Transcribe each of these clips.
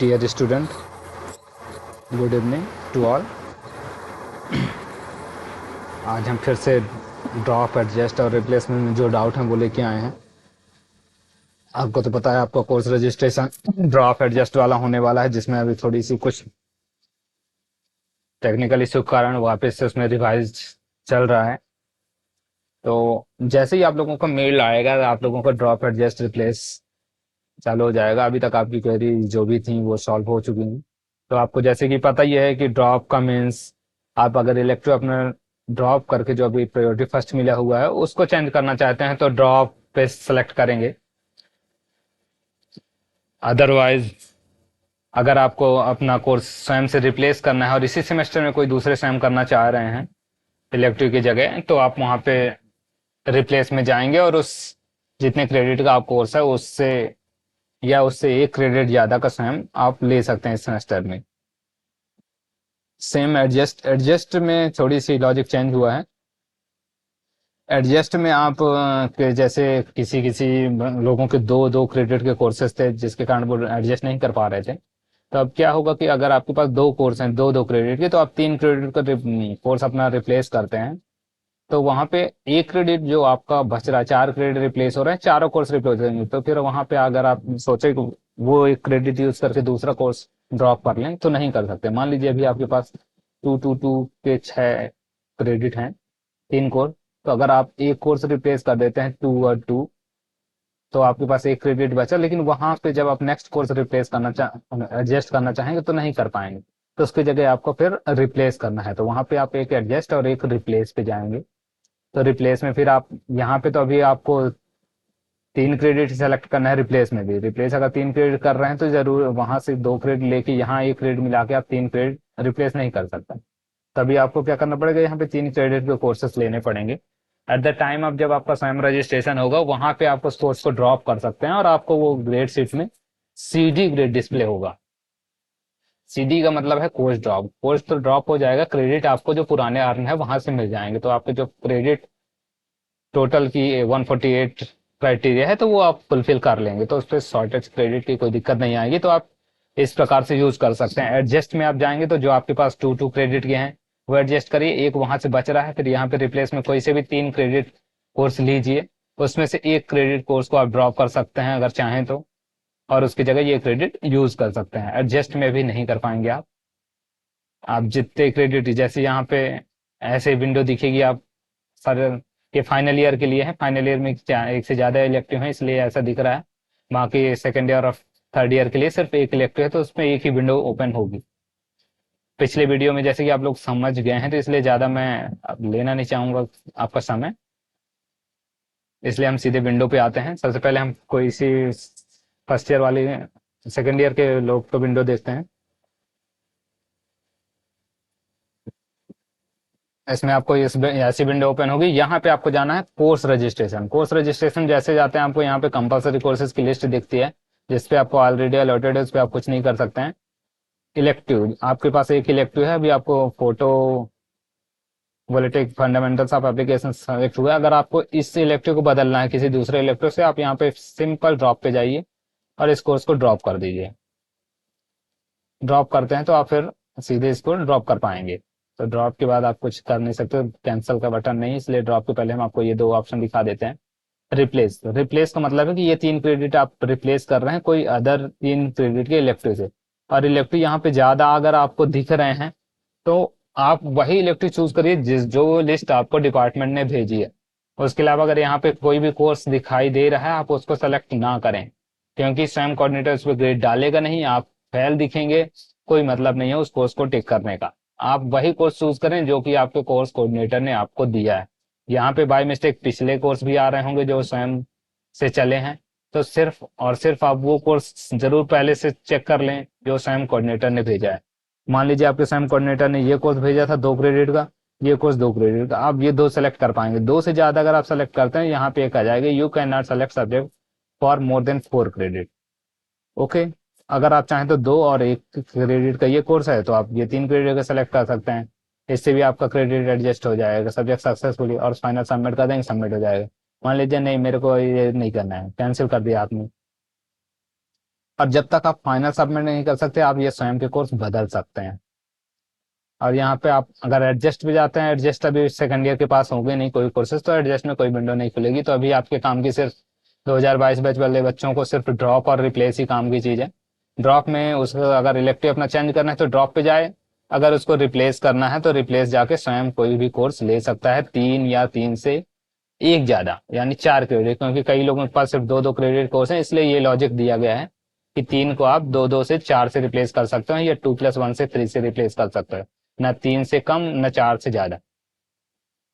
Dear student, good evening to all. आज हम फिर से ड्रॉप एडजस्ट और रिप्लेसमेंट में जो डाउट हैं वो लेके आए हैं। आपको तो पता है आपका कोर्स रजिस्ट्रेशन ड्रॉप एडजस्ट वाला होने वाला है, जिसमें अभी थोड़ी सी कुछ टेक्निकल इशू के कारण वापस से उसमें रिवाइज चल रहा है। तो जैसे ही आप लोगों का मेल आएगा आप लोगों का ड्रॉप एडजस्ट रिप्लेस चालू हो जाएगा। अभी तक आपकी क्वेरी जो भी थी वो सॉल्व हो चुकी हैं। तो आपको जैसे कि पता ही है कि ड्रॉप का मीन्स आप अगर इलेक्ट्रो अपना ड्रॉप करके जो अभी प्रायोरिटी फर्स्ट मिला हुआ है उसको चेंज करना चाहते हैं तो ड्रॉप पे सेलेक्ट करेंगे। अदरवाइज अगर आपको अपना कोर्स स्वयं से रिप्लेस करना है और इसी सेमेस्टर में कोई दूसरे स्वयं करना चाह रहे हैं इलेक्ट्रिक की जगह, तो आप वहां पे रिप्लेस में जाएंगे और उस जितने क्रेडिट का आप कोर्स है उससे या उससे एक क्रेडिट ज्यादा का स्वयं आप ले सकते हैं इस सेमेस्टर में। सेम एडजस्ट में थोड़ी सी लॉजिक चेंज हुआ है। एडजस्ट में आप जैसे किसी किसी लोगों के दो दो क्रेडिट के कोर्सेज थे जिसके कारण वो एडजस्ट नहीं कर पा रहे थे। तो अब क्या होगा कि अगर आपके पास दो कोर्स हैं दो दो क्रेडिट के, तो आप तीन क्रेडिट का कोर्स अपना रिप्लेस करते हैं। तो वहां पे एक क्रेडिट जो आपका बच रहा है, चार क्रेडिट रिप्लेस हो रहे हैं, चारों कोर्स रिप्लेस होंगे। तो फिर वहां पे अगर आप सोचे कि वो एक क्रेडिट यूज करके दूसरा कोर्स ड्रॉप कर लें तो नहीं कर सकते। मान लीजिए अभी आपके पास टू टू टू के छह क्रेडिट हैं, तीन कोर्स। तो अगर आप एक कोर्स रिप्लेस कर देते हैं टू और टू, तो आपके पास एक क्रेडिट बचा, लेकिन वहां पे जब आप नेक्स्ट कोर्स रिप्लेस करना एडजस्ट करना चाहेंगे तो नहीं कर पाएंगे। तो उसकी जगह आपको फिर रिप्लेस करना है, तो वहां पे आप एक एडजस्ट और एक रिप्लेस पे जाएंगे। तो रिप्लेस में फिर आप यहाँ पे तो अभी आपको तीन क्रेडिट सेलेक्ट करना है। रिप्लेस में भी रिप्लेस अगर तीन क्रेडिट कर रहे हैं तो जरूर वहां से दो क्रेडिट लेके यहाँ एक क्रेडिट मिला के आप तीन क्रेडिट रिप्लेस नहीं कर सकते। तभी आपको क्या करना पड़ेगा, यहाँ पे तीन क्रेडिट के कोर्सेस लेने पड़ेंगे। एट द टाइम अब जब आपका स्वयं रजिस्ट्रेशन होगा वहां पे आप उस कोर्स को ड्रॉप कर सकते हैं और आपको वो ग्रेड शीट में सीडी ग्रेड डिस्प्ले होगा। सीडी का मतलब है कोर्स ड्रॉप। कोर्स तो ड्रॉप हो जाएगा, क्रेडिट आपको जो पुराने अर्न है वहां से मिल जाएंगे। तो आपके जो क्रेडिट टोटल की 148 क्राइटेरिया है तो वो आप फुलफिल कर लेंगे, तो उस पर शॉर्टेज क्रेडिट की कोई दिक्कत नहीं आएगी। तो आप इस प्रकार से यूज कर सकते हैं। एडजस्ट में आप जाएंगे तो जो आपके पास टू टू क्रेडिट के हैं वो एडजस्ट करिए, एक वहां से बच रहा है। फिर यहाँ पे रिप्लेस में कोई से भी तीन क्रेडिट कोर्स लीजिए, उसमें से एक क्रेडिट कोर्स को आप ड्रॉप कर सकते हैं अगर चाहें तो, और उसकी जगह ये क्रेडिट यूज कर सकते हैं। एडजस्ट में भी नहीं कर पाएंगे आप जितने क्रेडिट जैसे यहाँ पे ऐसे विंडो दिखेगी आप सर ये फाइनल ईयर के लिए है, फाइनल ईयर में एक से ज्यादा इलेक्टिव है इसलिए ऐसा दिख रहा है। बाकी सेकंड ईयर और थर्ड ईयर के लिए सिर्फ एक इलेक्टिव है तो उसमें एक ही विंडो ओपन होगी। पिछले वीडियो में जैसे कि आप लोग समझ गए हैं तो इसलिए ज्यादा मैं अब लेना नहीं चाहूंगा आपका समय, इसलिए हम सीधे विंडो पे आते हैं। सबसे पहले हम कोई सी फर्स्ट ईयर वाले सेकंड ईयर के लोग तो विंडो देखते हैं। इसमें आपको इस ऐसी विंडो ओपन होगी। यहाँ पे आपको जाना है कोर्स रजिस्ट्रेशन। कोर्स रजिस्ट्रेशन जैसे जाते हैं आपको यहाँ पे कंपलसरी कोर्सेज की लिस्ट दिखती है, जिसपे आपको ऑलरेडी अलॉटेड है, उस पर आप कुछ नहीं कर सकते हैं। इलेक्टिव आपके पास एक इलेक्टिव है, अभी आपको photovoltaic fundamentals of application select हुआ है। अगर आपको इस इलेक्टिव को बदलना है किसी दूसरे इलेक्टिव से, आप यहाँ पे सिंपल ड्रॉप पे जाइए और इस कोर्स को ड्रॉप कर दीजिए। ड्रॉप करते हैं तो आप फिर सीधे इसको ड्रॉप कर पाएंगे। तो ड्रॉप के बाद आप कुछ कर नहीं सकते, कैंसिल का बटन नहीं, इसलिए ड्रॉप के पहले हम आपको ये दो ऑप्शन दिखा देते हैं। रिप्लेस, रिप्लेस का मतलब है कि ये तीन क्रेडिट आप रिप्लेस कर रहे हैं कोई अदर तीन क्रेडिट के इलेक्टिव से, और इलेक्टिव यहाँ पे ज्यादा अगर आपको दिख रहे हैं तो आप वही इलेक्टिव चूज करिए जिस जो लिस्ट आपको डिपार्टमेंट ने भेजी है। उसके अलावा अगर यहाँ पे कोई भी कोर्स दिखाई दे रहा है आप उसको सेलेक्ट ना करें, क्योंकि स्वयं कोऑर्डिनेटर उस पर ग्रेड डालेगा नहीं, आप फेल दिखेंगे, कोई मतलब नहीं है उस कोर्स को टिक करने का। आप वही कोर्स चूज करें जो कि आपके कोर्स कोऑर्डिनेटर ने आपको दिया है। यहाँ पे बाय मिस्टेक पिछले कोर्स भी आ रहे होंगे जो स्वयं से चले हैं, तो सिर्फ और सिर्फ आप वो कोर्स जरूर पहले से चेक कर लें जो स्वयं कोऑर्डिनेटर ने भेजा है। मान लीजिए आपके स्वयं कोऑर्डिनेटर ने ये कोर्स भेजा था दो क्रेडिट का, ये कोर्स दो क्रेडिट का, आप ये दो सेलेक्ट कर पाएंगे। दो से ज्यादा अगर आप सेलेक्ट करते हैं यहाँ पे एक आ जाएगा, you can not select subject for more than four credit. Okay, अगर आप चाहें तो दो और एक क्रेडिट का ये कोर्स है तो आप ये तीन क्रेडिट का सेलेक्ट कर सकते हैं। इससे भी आपका क्रेडिट एडजस्ट हो जाएगा, सब्जेक्ट सक्सेसफुली, और फाइनल सबमिट कर देंगे, सबमिट हो जाएगा। मान लीजिए नहीं मेरे को ये नहीं करना है, कैंसिल कर दिया आपने, और जब तक आप फाइनल सबमिट नहीं कर सकते, आप ये स्वयं के कोर्स बदल सकते हैं। और यहाँ पे आप अगर एडजस्ट भी जाते हैं, एडजस्ट अभी सेकंड ईयर के पास होंगे नहीं कोई कोर्सेज, तो एडजस्ट में कोई विंडो नहीं खुलेगी। तो अभी आपके काम की सिर्फ 2022 बैच वाले बच्चों को सिर्फ ड्रॉप और रिप्लेस ही काम की चीज है। ड्रॉप में उसको अगर इलेक्टिव अपना चेंज करना है तो ड्रॉप पे जाए, अगर उसको रिप्लेस करना है तो रिप्लेस जाके स्वयं कोई भी कोर्स ले सकता है, 3 से एक ज्यादा यानी 4 क्रेडिट, क्योंकि कई लोगों के पास सिर्फ 2 2 क्रेडिट कोर्स है, इसलिए ये लॉजिक दिया गया है कि 3 को आप 2 2 से 4 से रिप्लेस कर सकते हो, या 2+1 से 3 से रिप्लेस कर सकते हो, न 3 से कम न 4 से ज्यादा।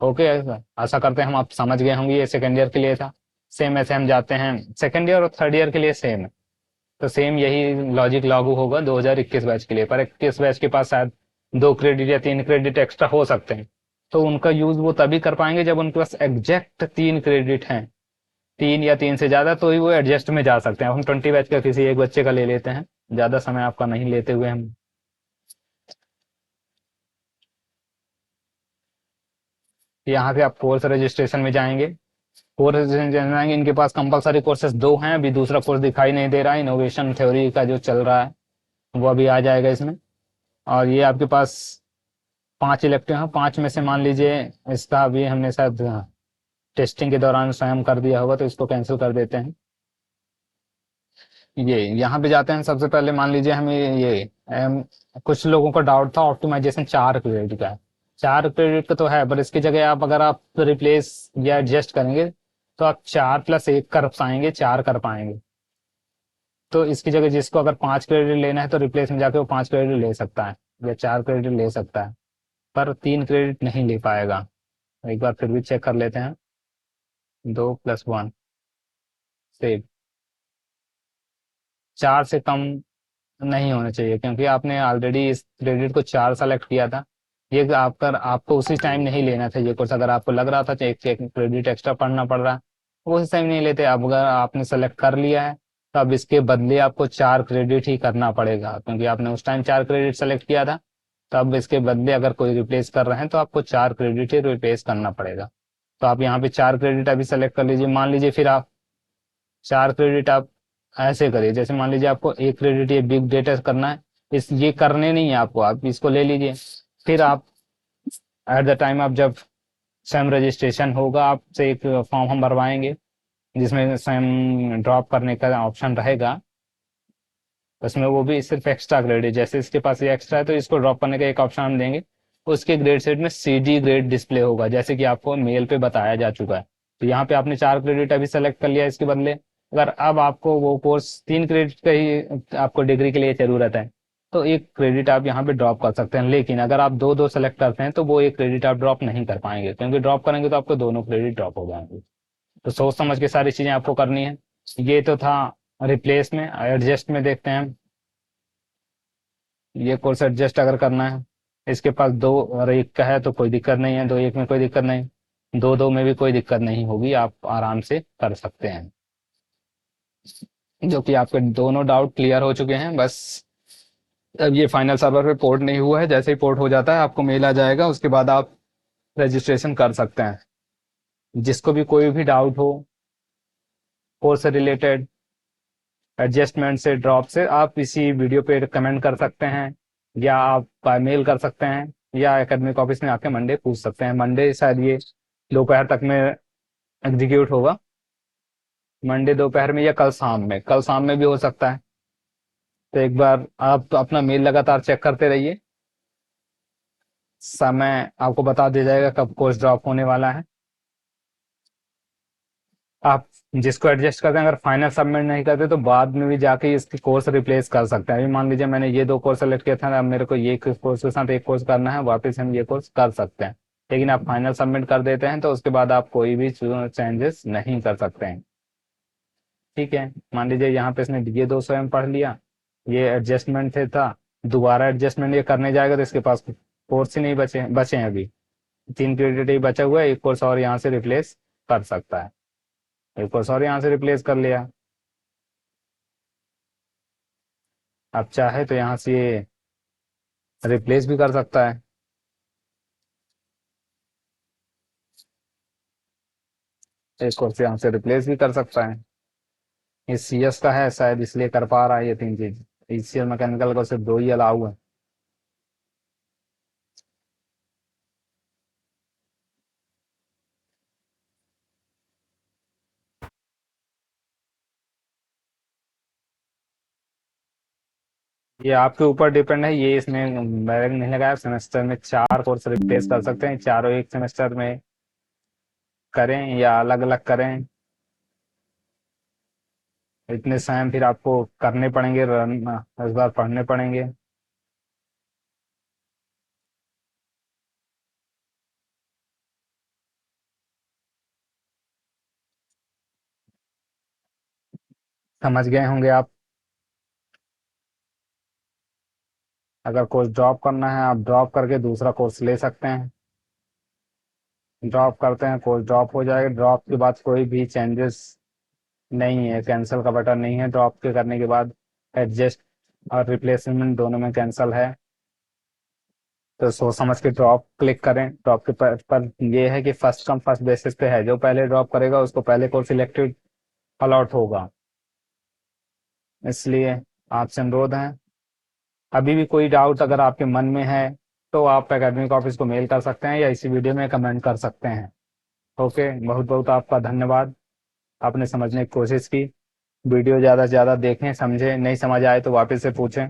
ओके, आशा करते हैं हम आप समझ गए होंगे, ये सेकेंड ईयर के लिए था। सेम ऐसे हम जाते हैं सेकेंड ईयर और थर्ड ईयर के लिए सेम है। तो सेम यही लॉजिक लागू होगा 2021 बैच के लिए, पर 21 बैच के पास शायद 2 क्रेडिट या 3 क्रेडिट एक्स्ट्रा हो सकते हैं। तो उनका यूज वो तभी कर पाएंगे जब उनके पास एग्जैक्ट 3 क्रेडिट हैं, 3 या 3 से ज्यादा, तो ही वो एडजस्ट में जा सकते हैं। अब हम 20 बैच का किसी एक बच्चे का ले लेते हैं, ज्यादा समय आपका नहीं लेते हुए हम यहाँ से आप कोर्स रजिस्ट्रेशन में जाएंगे। कोर्स रजिस्ट्रेशन जाएंगे, इनके पास कंपलसरी कोर्सेज 2 हैं, अभी दूसरा कोर्स दिखाई नहीं दे रहा है, इनोवेशन थ्योरी का जो चल रहा है वो अभी आ जाएगा इसमें। और ये आपके पास 5 इलेक्टिव हैं, 5 में से मान लीजिए इसका अभी हमने शायद टेस्टिंग के दौरान स्वयं कर दिया होगा, तो इसको कैंसिल कर देते हैं। ये यहाँ पे जाते हैं, सबसे पहले मान लीजिए हमें ये कुछ लोगों का डाउट था ऑप्टिमाइजेशन 4 क्रेडिट का है। 4 क्रेडिट का तो है, पर इसकी जगह आप अगर आप रिप्लेस या एडजस्ट करेंगे तो आप 4+1 कर पाएंगे, 4 कर पाएंगे। तो इसकी जगह जिसको अगर 5 क्रेडिट लेना है तो रिप्लेस में जाके वो 5 क्रेडिट ले सकता है, या 4 क्रेडिट ले सकता है, पर 3 क्रेडिट नहीं ले पाएगा। एक बार फिर भी चेक कर लेते हैं। 2+1 से 4 से कम नहीं होना चाहिए, क्योंकि आपने ऑलरेडी इस क्रेडिट को 4 सेलेक्ट किया था। ये आपका आपको उसी टाइम नहीं लेना था ये कोर्स, अगर आपको लग रहा था कि एक क्रेडिट एक्स्ट्रा पढ़ना पड़ रहा है, वो उसी टाइम नहीं लेते। अब अगर आपने सेलेक्ट कर लिया है तो अब इसके बदले आपको 4 क्रेडिट ही करना पड़ेगा, क्योंकि आपने उस टाइम 4 क्रेडिट सेलेक्ट किया था। तो अब इसके बदले अगर कोई रिप्लेस कर रहे हैं तो आपको 4 क्रेडिट ही रिप्लेस करना पड़ेगा। तो आप यहाँ पे 4 क्रेडिट अभी सेलेक्ट कर लीजिए, मान लीजिए फिर आप 4 क्रेडिट आप ऐसे करिए, जैसे मान लीजिए आपको 1 क्रेडिट ये बिग डेटा करना है, इस ये करने नहीं है आपको, आप इसको ले लीजिए। फिर आप एट द टाइम आप जब स्वयं रजिस्ट्रेशन होगा, आपसे एक फॉर्म हम भरवाएंगे जिसमें स्वयं ड्रॉप करने का ऑप्शन रहेगा। उसमें वो भी सिर्फ एक्स्ट्रा क्रेडिट, जैसे इसके पास ये एक्स्ट्रा है तो इसको ड्रॉप करने का एक ऑप्शन हम देंगे। उसके ग्रेड सेट में CD ग्रेड डिस्प्ले होगा, जैसे कि आपको मेल पे बताया जा चुका है। तो यहाँ पे आपने 4 क्रेडिट अभी सेलेक्ट कर लिया, इसके बदले अगर अब आपको वो कोर्स 3 क्रेडिट का ही आपको डिग्री के लिए जरूरत है, तो 1 क्रेडिट आप यहाँ पे ड्रॉप कर सकते हैं। लेकिन अगर आप 2 2 सेलेक्ट करते हैं तो वो 1 क्रेडिट आप ड्रॉप नहीं कर पाएंगे, क्योंकि ड्रॉप करेंगे तो आपको दोनों क्रेडिट ड्रॉप हो जाएंगे। तो सोच समझ के सारी चीजें आपको करनी है। ये तो था रिप्लेस में। एडजस्ट में देखते हैं, ये कोर्स एडजस्ट अगर करना है, इसके पास 2 और 1 का है तो कोई दिक्कत नहीं है, 2 1 में कोई दिक्कत नहीं, 2 2 में भी कोई दिक्कत नहीं होगी, आप आराम से कर सकते हैं। जो कि आपके दोनों डाउट क्लियर हो चुके हैं। बस अब ये फाइनल सर्वर पे पोर्ट नहीं हुआ है, जैसे ही पोर्ट हो जाता है आपको मेल आ जाएगा, उसके बाद आप रजिस्ट्रेशन कर सकते हैं। जिसको भी कोई भी डाउट हो कोर्स से रिलेटेड, एडजस्टमेंट से, ड्रॉप से, आप इसी वीडियो पे कमेंट कर सकते हैं, या आप बाय मेल कर सकते हैं, या एकेडमिक ऑफिस में आके मंडे पूछ सकते हैं। मंडे शायद ये दोपहर तक में एग्जीक्यूट होगा, मंडे दोपहर में या कल शाम में, कल शाम में भी हो सकता है। तो एक बार आप अपना मेल लगातार चेक करते रहिए, समय आपको बता दिया जाएगा कब कोर्स ड्रॉप होने वाला है। आप जिसको एडजस्ट करते हैं, अगर फाइनल सबमिट नहीं करते तो बाद में भी जाके इसकी कोर्स रिप्लेस कर सकते हैं। अभी मान लीजिए मैंने ये 2 कोर्स सेलेक्ट किया था, अब मेरे को ये कोर्स के साथ एक कोर्स करना है, वापस हम ये कोर्स कर सकते हैं। लेकिन आप फाइनल सबमिट कर देते हैं तो उसके बाद आप कोई भी चेंजेस नहीं कर सकते हैं। ठीक है, मान लीजिए यहाँ पे इसने ये 200 एम पढ़ लिया, ये एडजस्टमेंट थे था, दोबारा एडजस्टमेंट ये करने जाएगा तो इसके पास कोर्स ही नहीं बचे हैं अभी, 3 क्रेडिट ही बचा हुआ है, एक कोर्स और यहाँ से रिप्लेस कर सकता है, एक कोर्स और यहाँ से रिप्लेस कर लिया। अब चाहे तो यहाँ से ये रिप्लेस भी कर सकता है, एक कोर्स यहाँ से रिप्लेस भी कर सकता है। ये सीएस का है शायद, इसलिए कर पा रहा है ये 3 चीज। ईसीएल मैकेनिकल को सिर्फ 2 ही अलाउ है। ये आपके ऊपर डिपेंड है, ये इसमें बैग नहीं लगाया। सेमेस्टर में 4 कोर्स रिप्लेस कर सकते हैं, चारों एक सेमेस्टर में करें या अलग अलग करें। इतने सेम फिर आपको करने पड़ेंगे, रन इस बार पढ़ने पड़ेंगे। समझ गए होंगे आप। अगर कोर्स ड्रॉप करना है, आप ड्रॉप करके दूसरा कोर्स ले सकते हैं। ड्रॉप करते हैं, कोर्स ड्रॉप हो जाएगा। ड्रॉप के बाद कोई भी चेंजेस नहीं है, कैंसिल का बटन नहीं है ड्रॉप के करने के बाद। एडजस्ट और रिप्लेसमेंट दोनों में कैंसिल है। तो सोच समझ के ड्रॉप क्लिक करें। ड्रॉप के पर ये है कि फर्स्ट कम फर्स्ट बेसिस पे है, जो पहले ड्रॉप करेगा उसको पहले कोर्स सिलेक्टेड अलॉट होगा। इसलिए आपसे अनुरोध है, अभी भी कोई डाउट अगर आपके मन में है तो आप एकेडमिक ऑफिस को मेल कर सकते हैं या इसी वीडियो में कमेंट कर सकते हैं। ओके, बहुत बहुत आपका धन्यवाद। आपने समझने की कोशिश की। वीडियो ज़्यादा से ज़्यादा देखें, समझें, नहीं समझ आए तो वापस से पूछें।